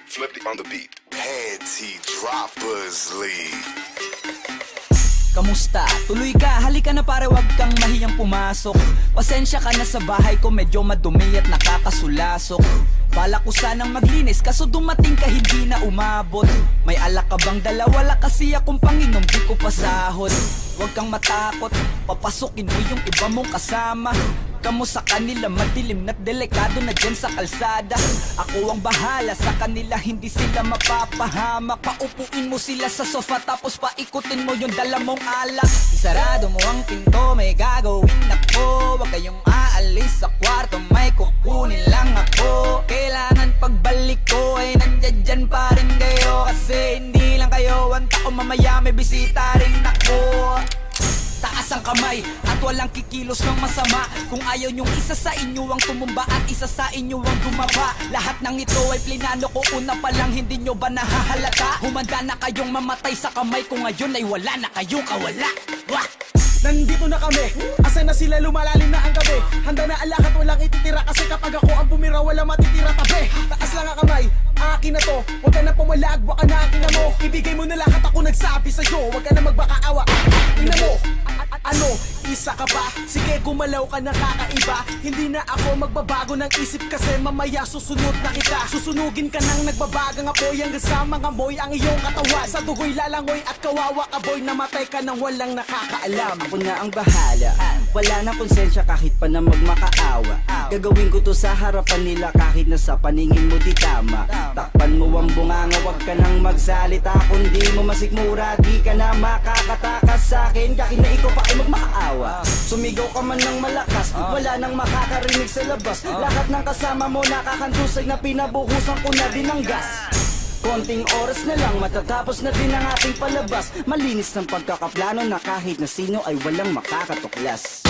Flippy on the beat. Panty droppers league. Kamusta? Tuloy ka, halika na pare, wag kang mahiyang pumasok. Pasensya ka na sa bahay ko, medyo madumi at nakakasulasok. Bala ko sanang maglinis, kaso dumating ka hindi na umabot. May alak ka bang dala? Wala kasi akong panginom, di ko pasahod. Wag kang matakot, papasukin mo yung iba mong kasama. Kamo sa kanila, madilim na't delikado na dyan sa kalsada. Ako ang bahala sa kanila, hindi sila mapapahamak. Paupuin mo sila sa sofa, tapos paikutin mo yung dala mong alak. Isarado mo ang pinto, may gagawin ako. Huwag kayong aalis sa kwarto, may kukunin lang ako. Kailangan pagbalik ko ay nandyan dyan pa rin kayo. Kasi hindi lang kayo ang tao, mamaya may bisita rin ako. Taas ang kamay at walang kikilos ng masama. Kung ayaw nyong isa sa inyo ang tumumba at isa sa inyo ang dumaba. Lahat ng ito ay plinano ko, una pa lang, hindi nyo ba nahahalata? Humanda na kayong mamatay sa kamay ko, ngayon ay wala na kayong kawala. Wah! Nandito na kami, asan na sila, lumalalim na ang gabi. Handa na ang lahat, walang ititira. Kasi kapag ako ang bumira, walang matitira tabi. Taas lang ang kamay, akin na to. Huwag ka na pumalag, baka na akin na mo. Ibigay mo na lahat, ako nagsabi sa'yo. Huwag ka na magbakaawa, ina mo. Ano, isa ka ba? Sige, gumalaw ka na kakaiba. Hindi na ako magbabago ng isip, kasi mamaya susunod na kita. Susunugin ka ng nagbabagang apoy, hanggang sa mga moy ang iyong katawan. Sa dugoy lalangoy at kawawa ka boy, namatay ka nang walang nakakaalam. Ako na ang bahala, wala na konsensya kahit pa na magmakaawa. Gagawin ko to sa harapan nila kahit na sa paningin mo di tama. Takpan mo ang bunganga, wag ka nang magsalita. Kung di mo masikmura, di ka na makakatakas sa akin. Kahit na ikaw pa ay magmakaawa. Sumigaw ka man ng malakas, wala nang makakarinig sa labas. Lahat ng kasama mo nakakantusay na pinabuhusan ko na din ng gas. Konting oras na lang, matatapos na din ang ating palabas. Malinis ng pagkakaplano na kahit na sino ay walang makakatuklas.